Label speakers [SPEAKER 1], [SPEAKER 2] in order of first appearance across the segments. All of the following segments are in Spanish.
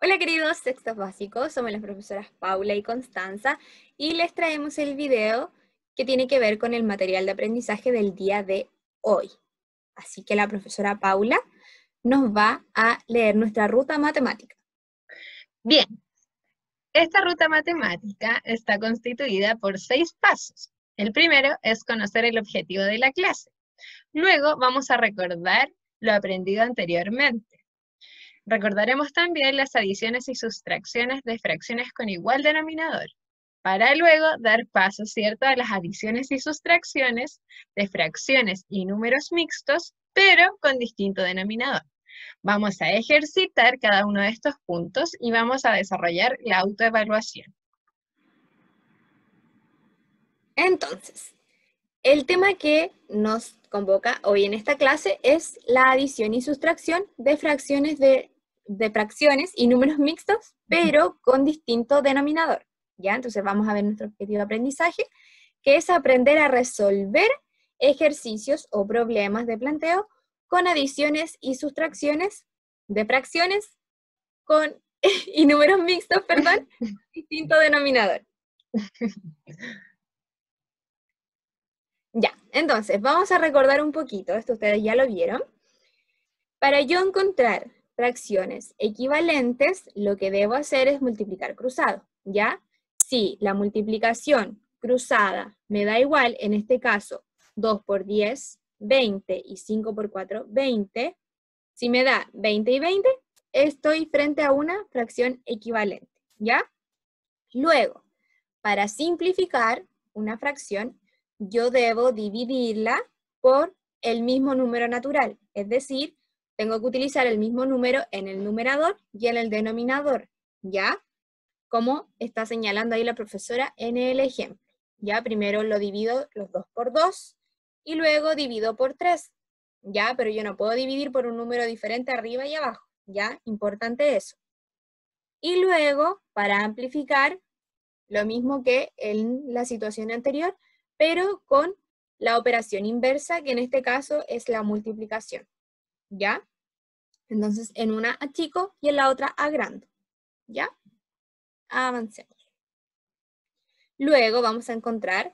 [SPEAKER 1] Hola queridos sextos básicos, somos las profesoras Paula y Constanza y les traemos el video que tiene que ver con el material de aprendizaje del día de hoy. Así que la profesora Paula nos va a leer nuestra ruta matemática.
[SPEAKER 2] Bien, esta ruta matemática está constituida por 6 pasos. El primero es conocer el objetivo de la clase. Luego vamos a recordar lo aprendido anteriormente. Recordaremos también las adiciones y sustracciones de fracciones con igual denominador, para luego dar paso, ¿cierto?, a las adiciones y sustracciones de fracciones y números mixtos, pero con distinto denominador. Vamos a ejercitar cada uno de estos puntos y vamos a desarrollar la autoevaluación.
[SPEAKER 1] Entonces, el tema que nos convoca hoy en esta clase es la adición y sustracción de fracciones y números mixtos, pero con distinto denominador. ¿Ya? Entonces vamos a ver nuestro objetivo de aprendizaje, que es aprender a resolver ejercicios o problemas de planteo con adiciones y sustracciones de fracciones y números mixtos, perdón, distinto denominador. Ya, entonces vamos a recordar un poquito, esto ustedes ya lo vieron. Para yo encontrar fracciones equivalentes, lo que debo hacer es multiplicar cruzado, ¿ya? Si la multiplicación cruzada me da igual, en este caso, 2 por 10, 20 y 5 por 4, 20, si me da 20 y 20, estoy frente a una fracción equivalente, ¿ya? Luego, para simplificar una fracción, yo debo dividirla por el mismo número natural, es decir, tengo que utilizar el mismo número en el numerador y en el denominador, ¿ya? Como está señalando ahí la profesora en el ejemplo. Ya, primero lo divido los 2 por 2 y luego divido por 3, ¿ya? Pero yo no puedo dividir por un número diferente arriba y abajo, ¿ya? Importante eso. Y luego, para amplificar, lo mismo que en la situación anterior, pero con la operación inversa, que en este caso es la multiplicación, ¿ya? Entonces, en una achico y en la otra agrando, ¿ya? Avancemos. Luego vamos a encontrar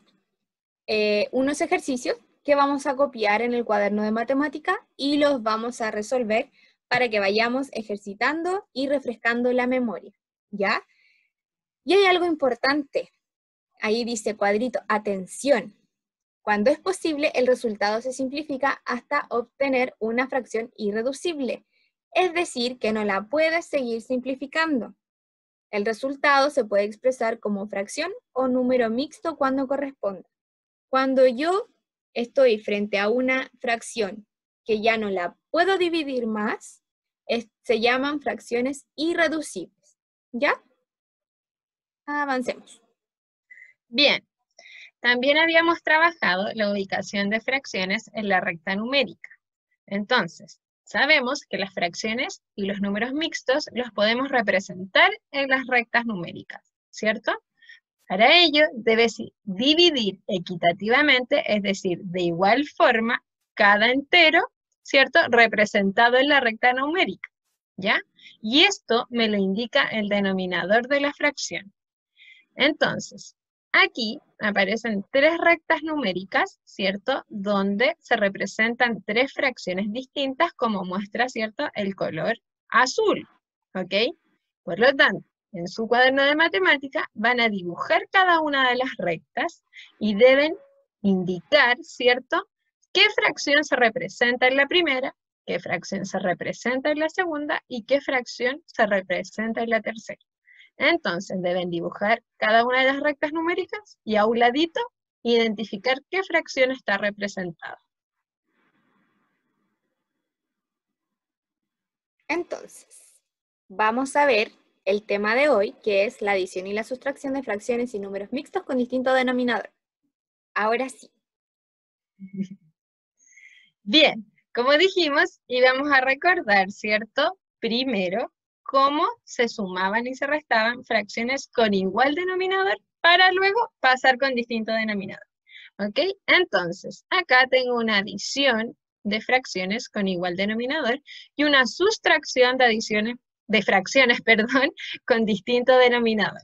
[SPEAKER 1] unos ejercicios que vamos a copiar en el cuaderno de matemática y los vamos a resolver para que vayamos ejercitando y refrescando la memoria, ¿ya? Y hay algo importante. Ahí dice cuadrito, atención. Cuando es posible, el resultado se simplifica hasta obtener una fracción irreducible. Es decir, que no la puedes seguir simplificando. El resultado se puede expresar como fracción o número mixto cuando corresponda. Cuando yo estoy frente a una fracción que ya no la puedo dividir más, se llaman fracciones irreducibles. ¿Ya? Avancemos.
[SPEAKER 2] Bien, también habíamos trabajado la ubicación de fracciones en la recta numérica. Entonces, sabemos que las fracciones y los números mixtos los podemos representar en las rectas numéricas, ¿cierto? Para ello, debes dividir equitativamente, es decir, de igual forma, cada entero, ¿cierto?, representado en la recta numérica, ¿ya? Y esto me lo indica el denominador de la fracción. Entonces, aquí aparecen 3 rectas numéricas, ¿cierto?, donde se representan 3 fracciones distintas, como muestra, ¿cierto?, el color azul, ¿ok? Por lo tanto, en su cuaderno de matemática van a dibujar cada una de las rectas y deben indicar, ¿cierto?, qué fracción se representa en la primera, qué fracción se representa en la segunda y qué fracción se representa en la tercera. Entonces deben dibujar cada una de las rectas numéricas y a un ladito identificar qué fracción está representada.
[SPEAKER 1] Entonces, vamos a ver el tema de hoy, que es la adición y la sustracción de fracciones y números mixtos con distinto denominador. Ahora sí.
[SPEAKER 2] Bien, como dijimos, íbamos a recordar, ¿cierto? Primero, cómo se sumaban y se restaban fracciones con igual denominador para luego pasar con distinto denominador. ¿Ok? Entonces, acá tengo una adición de fracciones con igual denominador y una sustracción de de fracciones, perdón, con distinto denominador.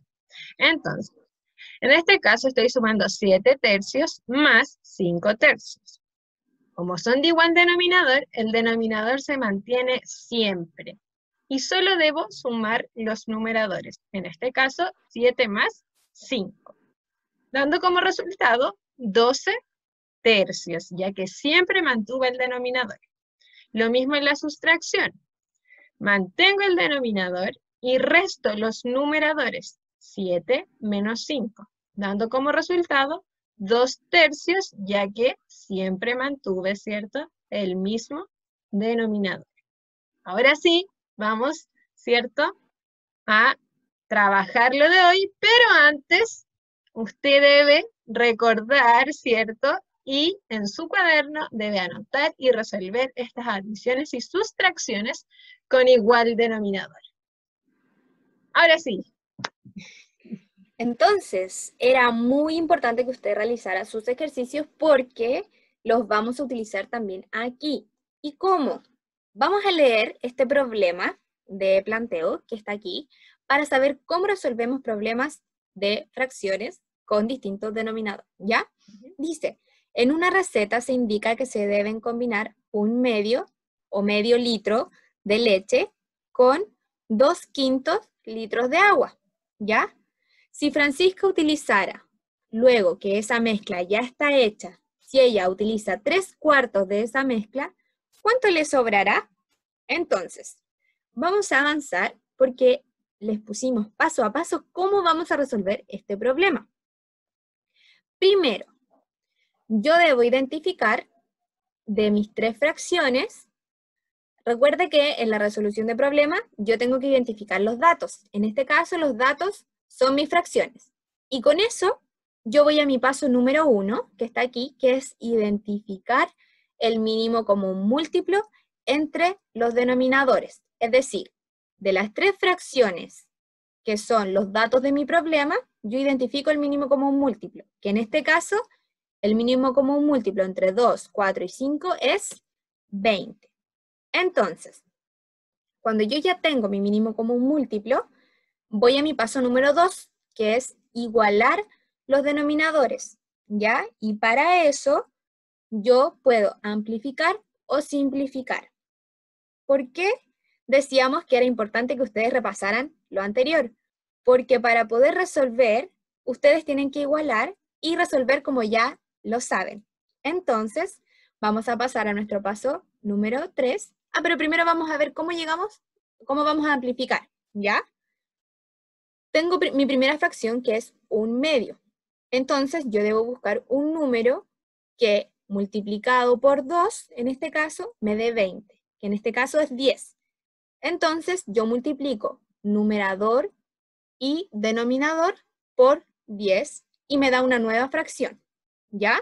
[SPEAKER 2] Entonces, en este caso estoy sumando 7 tercios más 5 tercios. Como son de igual denominador, el denominador se mantiene siempre. Y solo debo sumar los numeradores. En este caso, 7 más 5. Dando como resultado 12 tercios, ya que siempre mantuve el denominador. Lo mismo en la sustracción. Mantengo el denominador y resto los numeradores. 7 menos 5, dando como resultado 2 tercios, ya que siempre mantuve, ¿cierto?, el mismo denominador. Ahora sí, vamos, ¿cierto?, a trabajar lo de hoy, pero antes usted debe recordar, ¿cierto?, y en su cuaderno debe anotar y resolver estas adiciones y sustracciones con igual denominador. Ahora sí.
[SPEAKER 1] Entonces, era muy importante que usted realizara sus ejercicios porque los vamos a utilizar también aquí. ¿Y cómo? Vamos a leer este problema de planteo que está aquí para saber cómo resolvemos problemas de fracciones con distintos denominadores, ¿ya? Dice, en una receta se indica que se deben combinar un medio o medio litro de leche con 2/5 litros de agua, ¿ya? Si Francisca utilizara, luego que esa mezcla ya está hecha, si ella utiliza 3/4 de esa mezcla, ¿cuánto le sobrará? Entonces, vamos a avanzar porque les pusimos paso a paso cómo vamos a resolver este problema. Primero, yo debo identificar de mis 3 fracciones. Recuerde que en la resolución de problema yo tengo que identificar los datos. En este caso, los datos son mis fracciones. Y con eso, yo voy a mi paso número 1, que está aquí, que es identificar el mínimo común múltiplo entre los denominadores. Es decir, de las 3 fracciones que son los datos de mi problema, yo identifico el mínimo común múltiplo, que en este caso, el mínimo común múltiplo entre 2, 4 y 5 es 20. Entonces, cuando yo ya tengo mi mínimo común múltiplo, voy a mi paso número 2, que es igualar los denominadores, ¿ya? Y para eso, yo puedo amplificar o simplificar. ¿Por qué decíamos que era importante que ustedes repasaran lo anterior? Porque para poder resolver, ustedes tienen que igualar y resolver como ya lo saben. Entonces, vamos a pasar a nuestro paso número 3. Pero primero vamos a ver cómo llegamos, cómo vamos a amplificar, ¿ya? Tengo mi primera fracción que es 1/2. Entonces, yo debo buscar un número que multiplicado por 2, en este caso, me dé 20, que en este caso es 10. Entonces, yo multiplico numerador y denominador por 10 y me da una nueva fracción, ¿ya?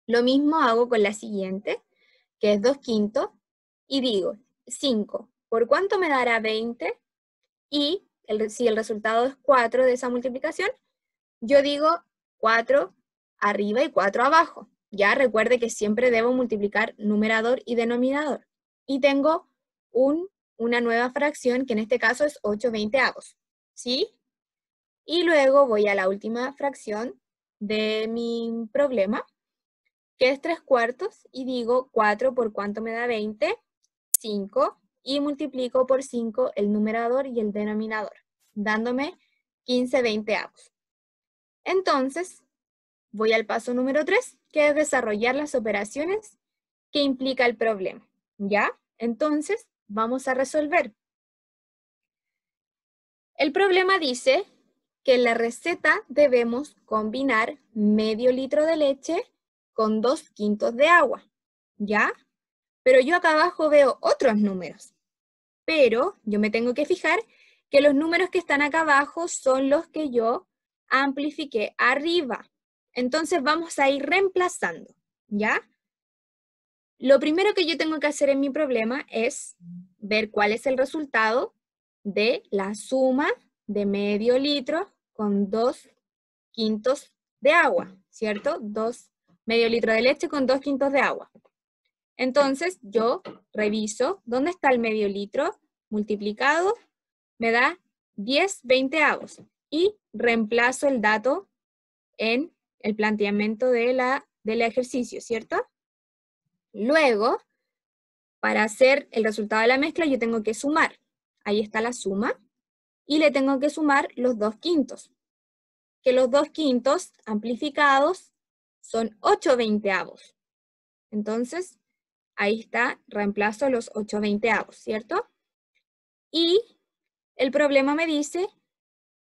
[SPEAKER 1] Lo mismo hago con la siguiente, que es 2/5, y digo, 5, ¿por cuánto me dará 20? Y si el resultado es 4 de esa multiplicación, yo digo 4 arriba y 4 abajo. Ya recuerde que siempre debo multiplicar numerador y denominador. Y tengo una nueva fracción, que en este caso es 8/20, ¿sí? Y luego voy a la última fracción de mi problema, que es 3/4, y digo 4 por cuánto me da 20, 5, y multiplico por 5 el numerador y el denominador, dándome 15/20. Entonces, voy al paso número 3, que es desarrollar las operaciones que implica el problema, ¿ya? Entonces, vamos a resolver. El problema dice que en la receta debemos combinar medio litro de leche con 2/5 de agua, ¿ya? Pero yo acá abajo veo otros números. Pero yo me tengo que fijar que los números que están acá abajo son los que yo amplifiqué arriba. Entonces vamos a ir reemplazando, ¿ya? Lo primero que yo tengo que hacer en mi problema es ver cuál es el resultado de la suma de medio litro con 2/5 de agua, ¿cierto? Medio litro de leche con 2/5 de agua. Entonces yo reviso dónde está el medio litro, multiplicado me da 10 veinteavos. Y reemplazo el dato en el planteamiento del ejercicio, ¿cierto? Luego, para hacer el resultado de la mezcla, yo tengo que sumar. Ahí está la suma. Y le tengo que sumar los 2/5. Que los 2/5 amplificados son 8 veinteavos. Entonces, ahí está, reemplazo los 8 veinteavos, ¿cierto? Y el problema me dice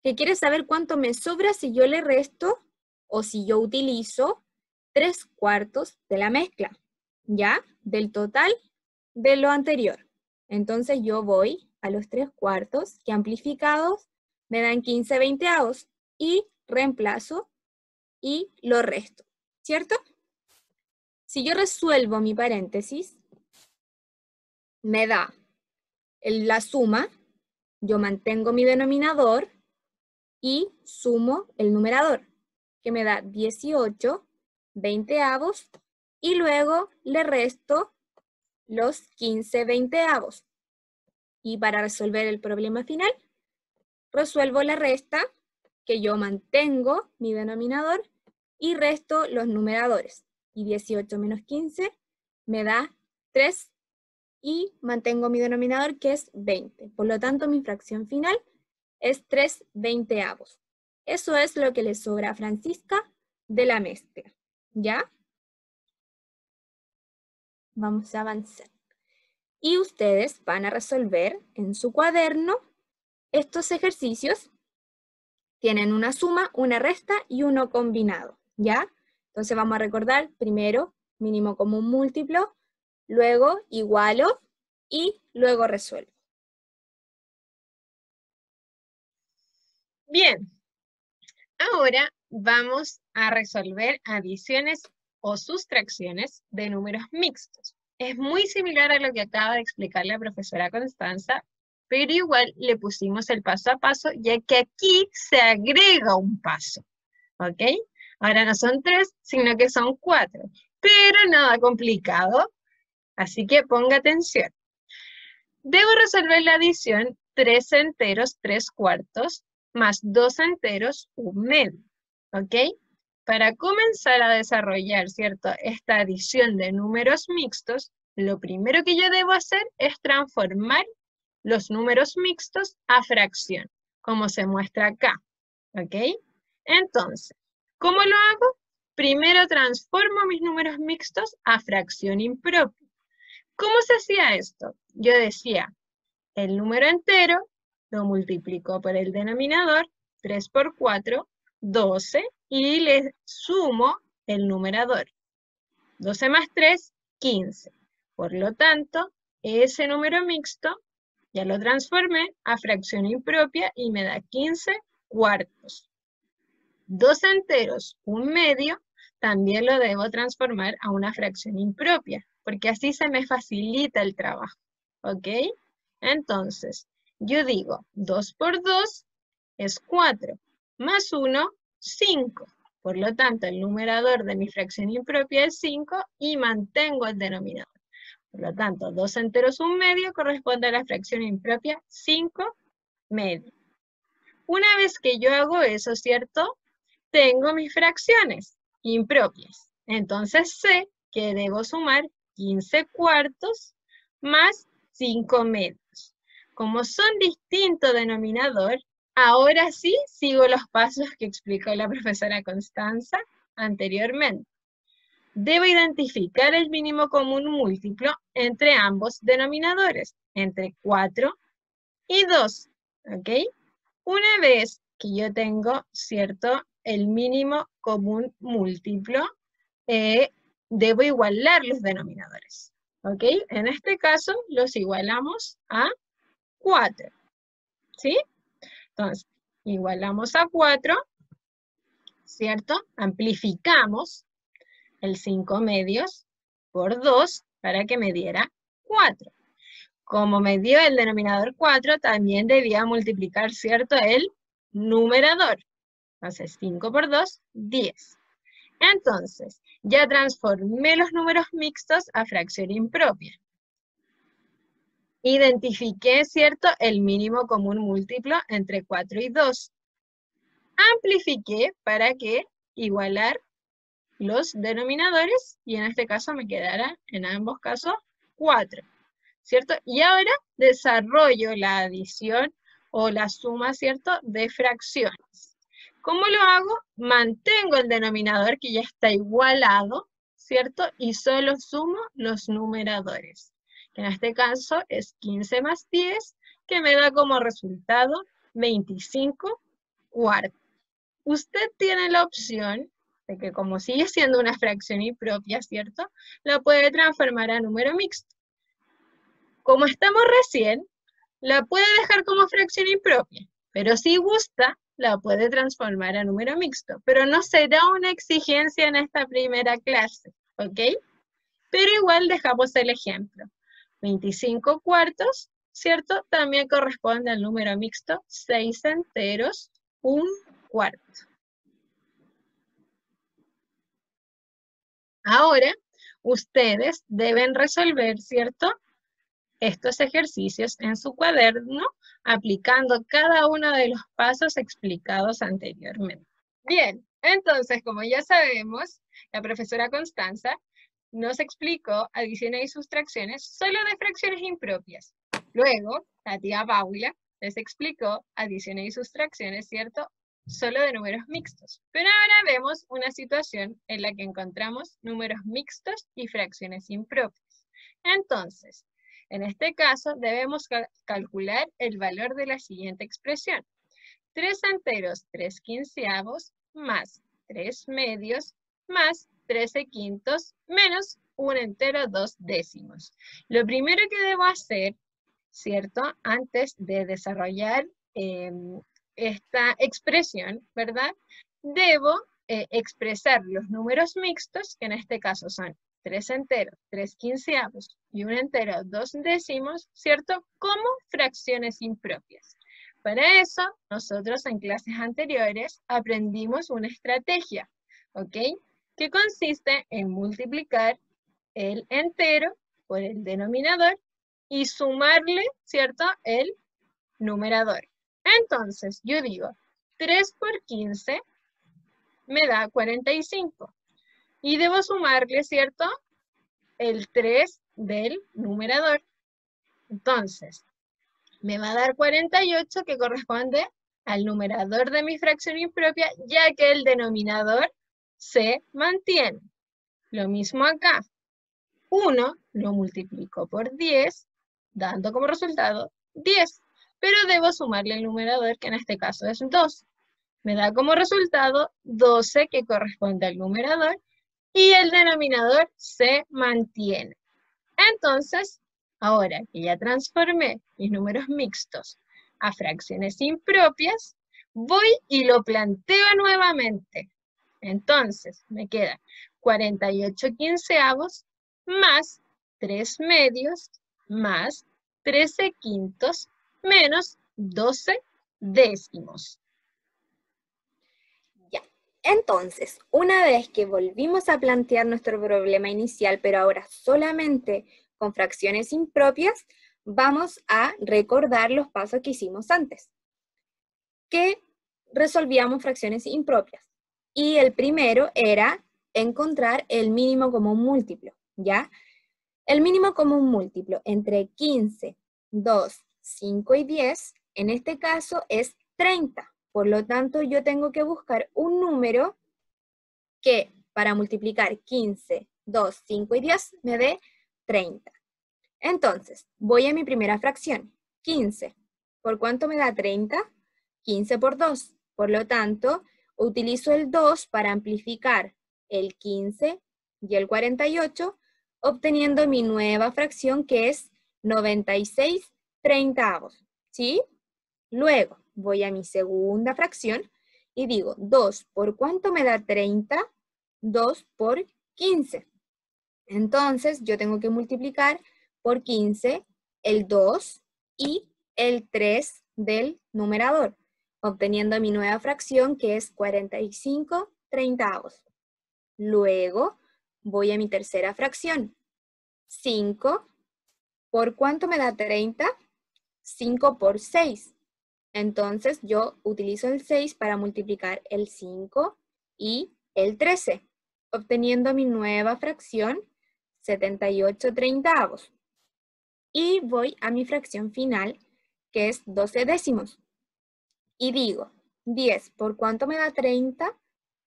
[SPEAKER 1] que quiere saber cuánto me sobra si yo le resto o si yo utilizo 3/4 de la mezcla, ¿ya? Del total de lo anterior. Entonces yo voy a los 3/4 que amplificados me dan 15 veinteavos y reemplazo y lo resto, ¿cierto? Si yo resuelvo mi paréntesis, me da la suma, yo mantengo mi denominador y sumo el numerador, que me da 18 veinteavos, y luego le resto los 15 veinteavos. Y para resolver el problema final, resuelvo la resta, que yo mantengo mi denominador y resto los numeradores. Y 18 menos 15 me da 3 y mantengo mi denominador, que es 20. Por lo tanto, mi fracción final es 3 veinteavos. Eso es lo que le sobra a Francisca de la mezcla, ¿ya? Vamos a avanzar. Y ustedes van a resolver en su cuaderno estos ejercicios. Tienen una suma, una resta y uno combinado, ¿ya? Entonces vamos a recordar primero mínimo común múltiplo, luego igualo y luego resuelvo.
[SPEAKER 2] Bien, ahora vamos a resolver adiciones o sustracciones de números mixtos. Es muy similar a lo que acaba de explicar la profesora Constanza, pero igual le pusimos el paso a paso, ya que aquí se agrega un paso, ¿ok? Ahora no son 3, sino que son 4, pero nada complicado, así que ponga atención. Debo resolver la adición 3 enteros 3/4 más 2 enteros 1/2, ¿ok? Para comenzar a desarrollar, ¿cierto?, esta adición de números mixtos, lo primero que yo debo hacer es transformar los números mixtos a fracción, como se muestra acá, ¿ok? Entonces, ¿cómo lo hago? Primero transformo mis números mixtos a fracción impropia. ¿Cómo se hacía esto? Yo decía, el número entero lo multiplico por el denominador, 3 por 4, 12, y le sumo el numerador. 12 más 3, 15. Por lo tanto, ese número mixto ya lo transformé a fracción impropia y me da 15/4. 2 enteros 1/2 también lo debo transformar a una fracción impropia, porque así se me facilita el trabajo, ¿ok? Entonces, yo digo, 2 por 2 es 4, más 1, 5. Por lo tanto, el numerador de mi fracción impropia es 5 y mantengo el denominador. Por lo tanto, 2 enteros 1/2 corresponde a la fracción impropia 5/2. Una vez que yo hago eso, ¿cierto?, tengo mis fracciones impropias. Entonces sé que debo sumar 15/4 más 5/2. Como son distinto denominador, ahora sí sigo los pasos que explicó la profesora Constanza anteriormente. Debo identificar el mínimo común múltiplo entre ambos denominadores, entre 4 y 2, ¿ok? Una vez que yo tengo, ¿cierto?, el mínimo común múltiplo, debo igualar los denominadores, ¿ok? En este caso, los igualamos a 4, ¿sí? Entonces, igualamos a 4, ¿cierto? Amplificamos el 5/2 por 2 para que me diera 4. Como me dio el denominador 4, también debía multiplicar, ¿cierto?, el numerador. Entonces, 5 por 2, 10. Entonces, ya transformé los números mixtos a fracción impropia. Identifiqué, ¿cierto?, el mínimo común múltiplo entre 4 y 2. Amplifiqué para que igualar los denominadores y en este caso me quedara en ambos casos 4, ¿cierto? Y ahora desarrollo la adición o la suma, ¿cierto?, de fracciones. ¿Cómo lo hago? Mantengo el denominador que ya está igualado, ¿cierto? Y solo sumo los numeradores, que en este caso es 15 más 10, que me da como resultado 25 cuartos. Usted tiene la opción de que como sigue siendo una fracción impropia, ¿cierto?, la puede transformar a número mixto. Como estamos recién, la puede dejar como fracción impropia, pero si gusta, la puede transformar a número mixto, pero no será una exigencia en esta primera clase, ¿ok? Pero igual dejamos el ejemplo. 25 cuartos, ¿cierto? También corresponde al número mixto 6 enteros, 1 cuarto. Ahora, ustedes deben resolver, ¿cierto?, estos ejercicios en su cuaderno, aplicando cada uno de los pasos explicados anteriormente. Bien, entonces, como ya sabemos, la profesora Constanza nos explicó adiciones y sustracciones solo de fracciones impropias. Luego, la tía Paula les explicó adiciones y sustracciones, ¿cierto?, solo de números mixtos. Pero ahora vemos una situación en la que encontramos números mixtos y fracciones impropias. Entonces, en este caso, debemos calcular el valor de la siguiente expresión. 3 enteros 3 quinceavos más 3 medios más 13 quintos menos 1 entero 2 décimos. Lo primero que debo hacer, ¿cierto?, antes de desarrollar esta expresión, ¿verdad?, debo expresar los números mixtos, que en este caso son 3 enteros, 3 quinceavos y 1 entero 2 décimos, ¿cierto?, como fracciones impropias. Para eso, nosotros en clases anteriores aprendimos una estrategia, ¿ok?, que consiste en multiplicar el entero por el denominador y sumarle, ¿cierto?, el numerador. Entonces, yo digo, 3 por 15 me da 45. Y debo sumarle, ¿cierto?, el 3 del numerador. Entonces, me va a dar 48, que corresponde al numerador de mi fracción impropia, ya que el denominador se mantiene. Lo mismo acá. 1 lo multiplico por 10, dando como resultado 10. Pero debo sumarle el numerador, que en este caso es 2. Me da como resultado 12, que corresponde al numerador, y el denominador se mantiene. Entonces, ahora que ya transformé mis números mixtos a fracciones impropias, voy y lo planteo nuevamente. Entonces, me queda 48 quinceavos más 3 medios más 13 quintos menos 12 décimos.
[SPEAKER 1] Ya, entonces, una vez que volvimos a plantear nuestro problema inicial, pero ahora solamente con fracciones impropias, vamos a recordar los pasos que hicimos antes, que resolvíamos fracciones impropias. Y el primero era encontrar el mínimo común múltiplo, ¿ya? El mínimo común múltiplo entre 15, 2, 5 y 10, en este caso es 30. Por lo tanto, yo tengo que buscar un número que para multiplicar 15, 2, 5 y 10 me dé 30. Entonces, voy a mi primera fracción, 15. ¿Por cuánto me da 30? 15 por 2. Por lo tanto, utilizo el 2 para amplificar el 15 y el 48, obteniendo mi nueva fracción que es 96 treintavos, ¿sí? Luego voy a mi segunda fracción y digo, 2 por cuánto me da 30, 2 por 15. Entonces yo tengo que multiplicar por 15 el 2 y el 3 del numerador, obteniendo mi nueva fracción que es 45 treintavos. Luego voy a mi tercera fracción, 5 ¿por cuánto me da 30? 5 por 6. Entonces yo utilizo el 6 para multiplicar el 5 y el 13, obteniendo mi nueva fracción, 78/30. Y voy a mi fracción final, que es 12 décimos. Y digo, 10, ¿por cuánto me da 30?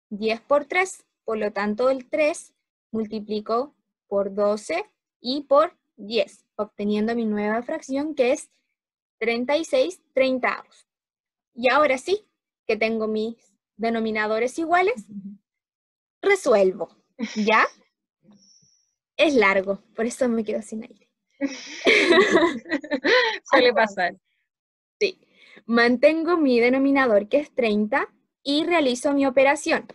[SPEAKER 1] 10 por 3. Por lo tanto, el 3 multiplico por 12 y por 10, obteniendo mi nueva fracción, que es 36/30. Y ahora sí, que tengo mis denominadores iguales, resuelvo, ¿ya? Es largo, por eso me quedo sin aire.
[SPEAKER 2] Suele pasar.
[SPEAKER 1] Sí. Mantengo mi denominador, que es 30, y realizo mi operación.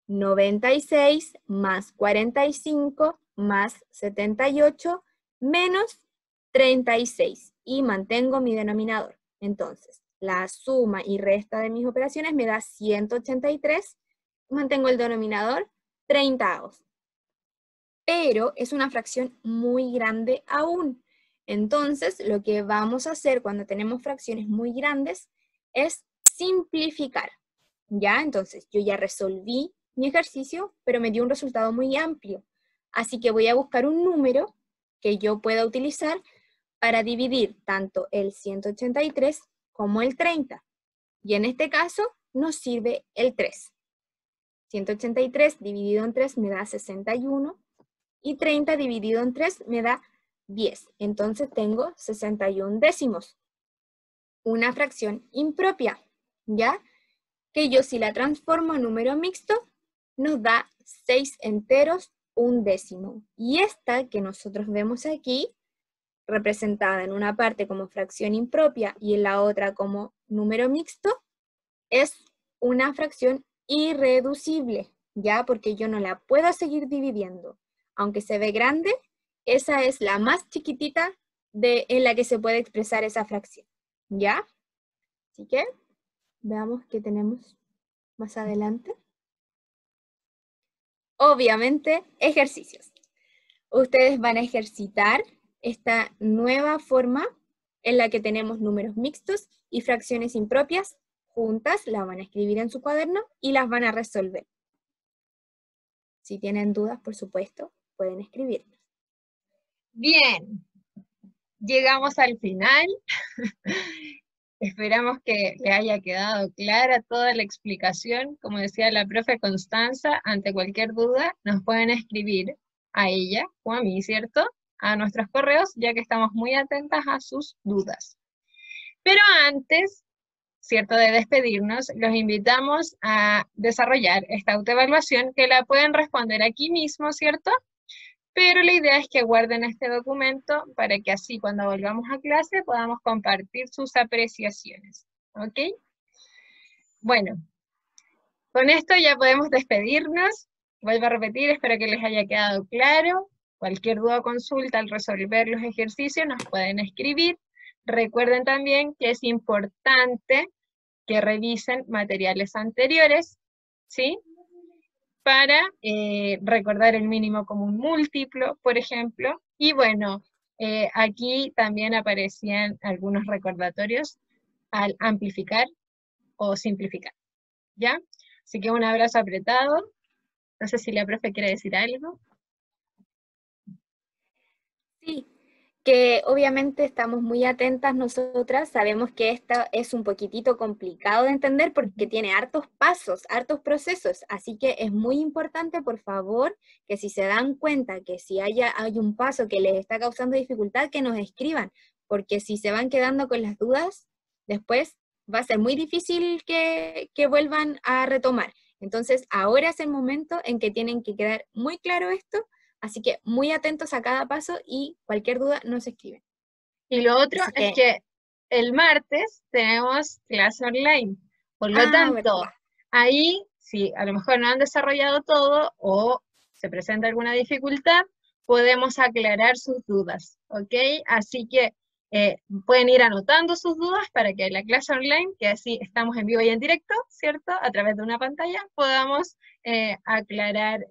[SPEAKER 1] 96 más 45 más 78 menos 36. Y mantengo mi denominador. Entonces, la suma y resta de mis operaciones me da 183. Mantengo el denominador 30. Pero es una fracción muy grande aún. Entonces, lo que vamos a hacer cuando tenemos fracciones muy grandes es simplificar, ¿ya? Entonces, yo ya resolví mi ejercicio, pero me dio un resultado muy amplio. Así que voy a buscar un número que yo pueda utilizar para dividir tanto el 183 como el 30. Y en este caso, nos sirve el 3. 183 dividido en 3 me da 61. Y 30 dividido en 3 me da 10. Entonces tengo 61 décimos. Una fracción impropia, ¿ya? Que yo si la transformo en número mixto, nos da 6 enteros, 1 décimo. Y esta que nosotros vemos aquí, representada en una parte como fracción impropia y en la otra como número mixto, es una fracción irreducible, ¿ya? Porque yo no la puedo seguir dividiendo. Aunque se ve grande, esa es la más chiquitita en la que se puede expresar esa fracción, ¿ya? Así que veamos qué tenemos más adelante. Obviamente, ejercicios. Ustedes van a ejercitar esta nueva forma en la que tenemos números mixtos y fracciones impropias juntas, las van a escribir en su cuaderno y las van a resolver. Si tienen dudas, por supuesto, pueden escribirnos.
[SPEAKER 2] Bien, llegamos al final. Esperamos que le haya quedado clara toda la explicación. Como decía la profe Constanza, ante cualquier duda nos pueden escribir a ella o a mí, ¿cierto? A nuestros correos, ya que estamos muy atentas a sus dudas. Pero antes, ¿cierto?, de despedirnos, los invitamos a desarrollar esta autoevaluación que la pueden responder aquí mismo, ¿cierto? Pero la idea es que guarden este documento para que así cuando volvamos a clase podamos compartir sus apreciaciones, ¿ok? Bueno, con esto ya podemos despedirnos. Vuelvo a repetir, espero que les haya quedado claro. Cualquier duda o consulta al resolver los ejercicios nos pueden escribir. Recuerden también que es importante que revisen materiales anteriores, ¿sí? Para recordar el mínimo común múltiplo, por ejemplo. Y bueno, aquí también aparecían algunos recordatorios al amplificar o simplificar, ¿ya? Así que un abrazo apretado. No sé si la profe quiere decir algo.
[SPEAKER 1] Sí, que obviamente estamos muy atentas nosotras, sabemos que esto es un poquitito complicado de entender porque tiene hartos pasos, hartos procesos, así que es muy importante, por favor, que si se dan cuenta que si hay un paso que les está causando dificultad, que nos escriban, porque si se van quedando con las dudas, después va a ser muy difícil que vuelvan a retomar. Entonces, ahora es el momento en que tienen que quedar muy claro esto. Así que muy atentos a cada paso y cualquier duda nos escriben.
[SPEAKER 2] Y lo otro es que el martes tenemos clase online. Por lo tanto,
[SPEAKER 1] ¿verdad?
[SPEAKER 2] ahí, si a lo mejor no han desarrollado todo o se presenta alguna dificultad, podemos aclarar sus dudas, ¿ok? Así que pueden ir anotando sus dudas para que en la clase online, que así estamos en vivo y en directo, ¿cierto? A través de una pantalla, podamos aclarar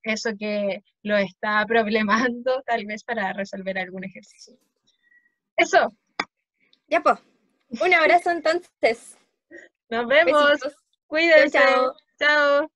[SPEAKER 2] eso que lo está problemando, tal vez para resolver algún ejercicio. Eso.
[SPEAKER 1] Ya pues. Un abrazo entonces.
[SPEAKER 2] Nos vemos.
[SPEAKER 1] Besitos.
[SPEAKER 2] Cuídense.
[SPEAKER 1] Chao, chao.
[SPEAKER 2] Chao.